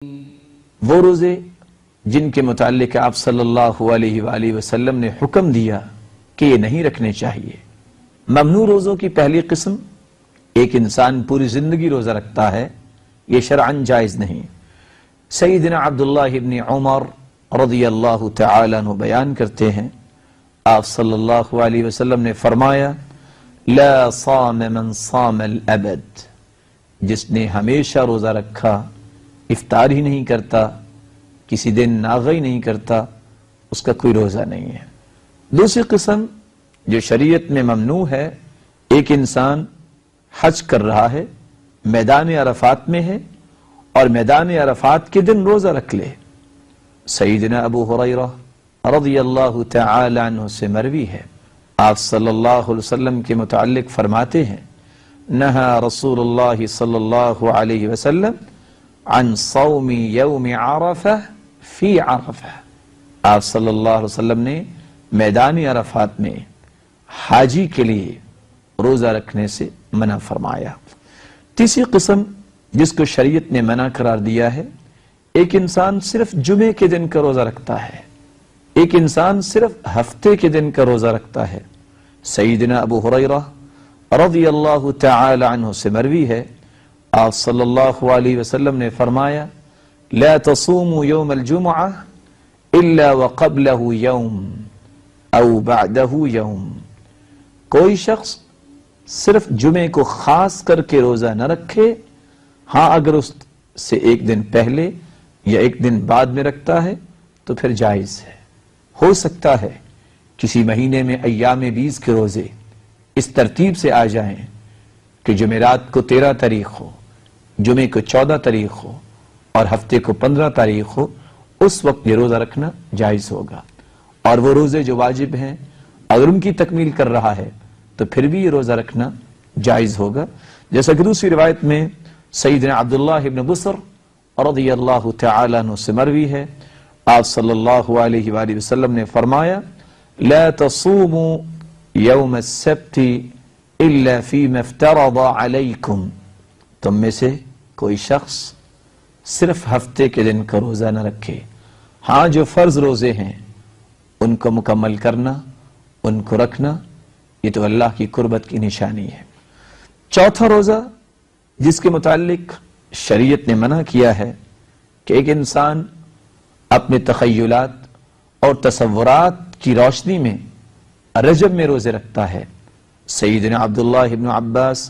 وہ روزے جن کے متعلق آپ صلی اللہ علیہ وآلہ وسلم نے حکم دیا کہ یہ نہیں رکھنے چاہیے۔ ممنوع روزوں کی پہلی قسم، ایک انسان پوری زندگی روزہ رکھتا ہے، یہ شرعاً جائز نہیں۔ سیدنا عبداللہ ابن عمر رضی اللہ تعالیٰ عنہ بیان کرتے ہیں، آپ صلی اللہ علیہ وسلم نے فرمایا، لا صام من صام الابد، جس نے ہمیشہ روزہ رکھا، افطار ہی نہیں کرتا، کسی دن ناغہ ہی نہیں کرتا، اس کا کوئی روزہ نہیں ہے۔ دوسری قسم جو شریعت میں ممنوع ہے، ایک انسان حج کر رہا ہے، میدان عرفات میں ہے اور میدان عرفات کے دن روزہ رکھ لے۔ سیدنا ابو ہریرہ رضی اللہ تعالی عنہ سے مروی ہے، آپ صلی اللہ علیہ وسلم کے متعلق فرماتے ہیں، نہا رسول اللہ صلی اللہ علیہ وسلم عن صوم یوم عرفہ فی عرفہ، آپ صلی اللہ علیہ وسلم نے میدان عرفات میں حاجی کے لیے روزہ رکھنے سے منع فرمایا۔ تیسری قسم جس کو شریعت نے منع قرار دیا ہے، ایک انسان صرف جمعے کے دن کا روزہ رکھتا ہے، ایک انسان صرف ہفتے کے دن کا روزہ رکھتا ہے۔ سیدنا ابو ہریرہ رضی اللہ تعالی عنہ سے مروی ہے، آپ صلی اللہ علیہ وسلم نے فرمایا، لا تصوموا یوم الجمعہ الا وقبلہ یوم او بعدہ یوم، کوئی شخص صرف جمعے کو خاص کر کے روزہ نہ رکھے، ہاں اگر اس سے ایک دن پہلے یا ایک دن بعد میں رکھتا ہے تو پھر جائز ہے۔ ہو سکتا ہے کسی مہینے میں ایام 20 کے روزے اس ترتیب سے آ جائیں کہ جمعرات کو 13 تاریخ ہو، جمعے کو 14 تاریخ ہو اور ہفتے کو 15 تاریخ ہو، اس وقت یہ روزہ رکھنا جائز ہوگا۔ اور وہ روزے جو واجب ہیں اگر ان کی تکمیل کر رہا ہے تو پھر بھی یہ روزہ رکھنا جائز ہوگا، جیسا کہ دوسری روایت میں سیدنا عبداللہ ابن بصر رضی اللہ تعالی عنہ سے مروی ہے، آپ صلی اللہ علیہ وآلہ وسلم نے فرمایا، لا تصوموا یوم السبت الا فیما افترض علیکم، تم میں سے کوئی شخص صرف ہفتے کے دن کا روزہ نہ رکھے، ہاں جو فرض روزے ہیں ان کو مکمل کرنا، ان کو رکھنا، یہ تو اللہ کی قربت کی نشانی ہے۔ چوتھا روزہ جس کے متعلق شریعت نے منع کیا ہے کہ ایک انسان اپنے تخیلات اور تصورات کی روشنی میں رجب میں روزے رکھتا ہے۔ سیدنا عبداللہ ابن عباس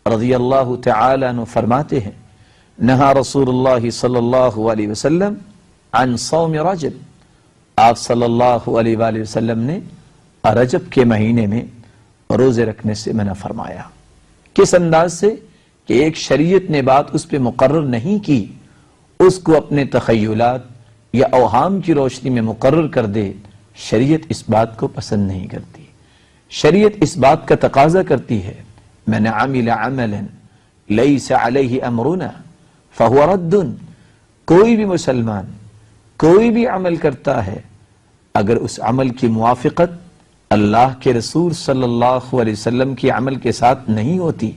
رضی اللہ تعالی عنہ فرماتے ہیں، نہا رسول اللہ صلی اللہ علیہ وسلم عن صوم رجب، آپ صلی اللہ علیہ وآلہ وسلم نے رجب کے مہینے میں روزے رکھنے سے منع فرمایا۔ کس انداز سے کہ ایک شریعت نے بات اس پہ مقرر نہیں کی، اس کو اپنے تخیلات یا اوہام کی روشنی میں مقرر کر دے، شریعت اس بات کو پسند نہیں کرتی۔ شریعت اس بات کا تقاضا کرتی ہے، من عمل عملا لیس علیہ امرنا فہو رد، کوئی بھی مسلمان کوئی بھی عمل کرتا ہے اگر اس عمل کی موافقت اللہ کے رسول صلی اللہ علیہ وسلم کی عمل کے ساتھ نہیں ہوتی،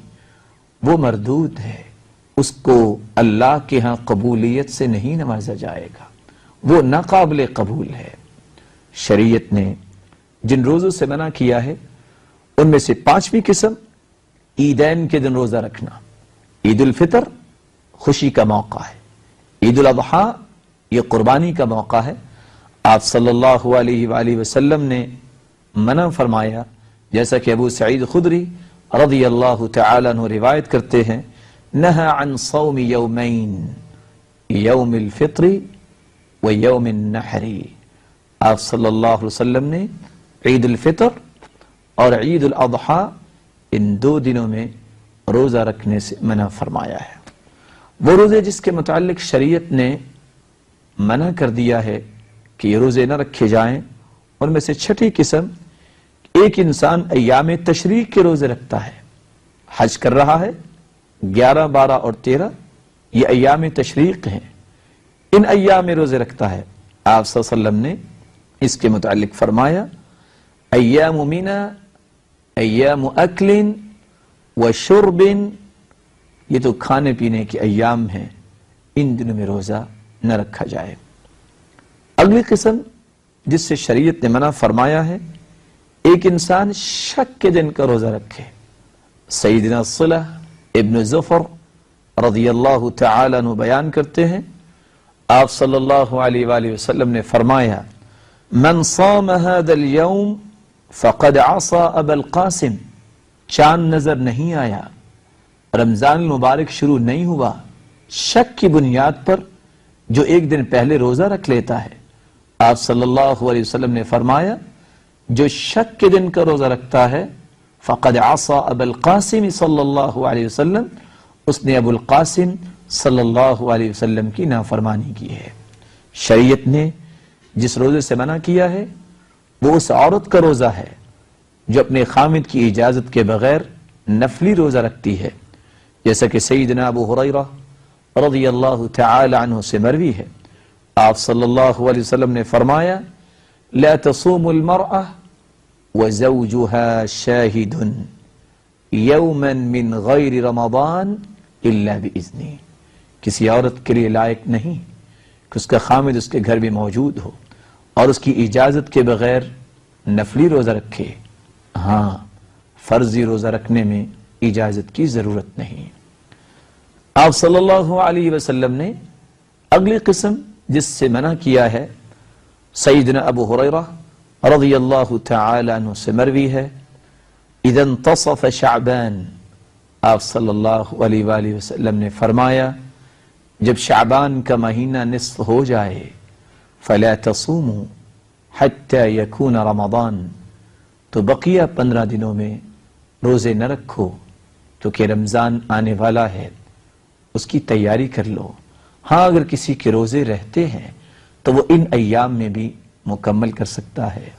وہ مردود ہے، اس کو اللہ کے ہاں قبولیت سے نہیں نوازا جائے گا، وہ ناقابل قبول ہے۔ شریعت نے جن روزوں سے منع کیا ہے ان میں سے 5ویں قسم عیدین کے دن روزہ رکھنا۔ عید الفطر خوشی کا موقع ہے، عید الاضحیٰ یہ قربانی کا موقع ہے۔ آپ صلی اللہ علیہ وآلہ وسلم نے منع فرمایا، جیسا کہ ابو سعید خدری رضی اللہ تعالی عنہ روایت کرتے ہیں، نہا عن صوم یومین، یوم الفطر و یوم النحر، آپ صلی اللہ علیہ وسلم نے عید الفطر اور عید الاضحیٰ ان 2 دنوں میں روزہ رکھنے سے منع فرمایا ہے۔ وہ روزے جس کے متعلق شریعت نے منع کر دیا ہے کہ یہ روزے نہ رکھے جائیں، ان میں سے 6ٹھی قسم، ایک انسان ایام تشریق کے روزے رکھتا ہے، حج کر رہا ہے، 11، 12 اور 13 یہ ایام تشریق ہیں، ان ایام میں روزے رکھتا ہے۔ آپ صلی اللہ علیہ وسلم نے اس کے متعلق فرمایا، ایام منا ایام اکل و شرب، یہ تو کھانے پینے کے ایام ہیں، ان دنوں میں روزہ نہ رکھا جائے۔ اگلی قسم جس سے شریعت نے منع فرمایا ہے، ایک انسان شک کے دن کا روزہ رکھے۔ سیدنا صلح ابن زفر رضی اللہ تعالی عنہ بیان کرتے ہیں، آپ صلی اللہ علیہ وآلہ وسلم نے فرمایا، من صام هذا اليوم فقد عصى ابا القاسم، چاند نظر نہیں آیا، رمضان المبارک شروع نہیں ہوا، شک کی بنیاد پر جو ایک دن پہلے روزہ رکھ لیتا ہے، آپ صلی اللہ علیہ وسلم نے فرمایا جو شک کے دن کا روزہ رکھتا ہے فقد عصى ابا القاسم صلی اللہ علیہ وسلم، اس نے ابو القاسم صلی اللہ علیہ وسلم کی نافرمانی کی ہے۔ شریعت نے جس روزے سے منع کیا ہے وہ اس عورت کا روزہ ہے جو اپنے خامد کی اجازت کے بغیر نفلی روزہ رکھتی ہے، جیسا کہ سیدنا ابو ہریرہ رضی اللہ تعالی عنہ سے مروی ہے، آپ صلی اللہ علیہ وسلم نے فرمایا، لا تصوم المرأة وزوجها شاہد یوما من غیر رمضان الا بإذنہ، کسی عورت کے لیے لائق نہیں کہ اس کا خامد اس کے گھر میں موجود ہو اور اس کی اجازت کے بغیر نفلی روزہ رکھے۔ ہاں، فرضی روزہ رکھنے میں اجازت کی ضرورت نہیں۔ آپ صلی اللہ علیہ وسلم نے اگلی قسم جس سے منع کیا ہے، سیدنا ابو ہریرہ رضی اللہ تعالی عنہ سے مروی ہے، اذا انتصف شعبان، آپ صلی اللہ علیہ وآلہ وسلم نے فرمایا جب شعبان کا مہینہ نصف ہو جائے، فلا تصوموا حتى يكون رمضان، تو بقیہ 15 دنوں میں روزے نہ رکھو کیونکہ رمضان آنے والا ہے، اس کی تیاری کر لو۔ ہاں، اگر کسی کے روزے رہتے ہیں تو وہ ان ایام میں بھی مکمل کر سکتا ہے۔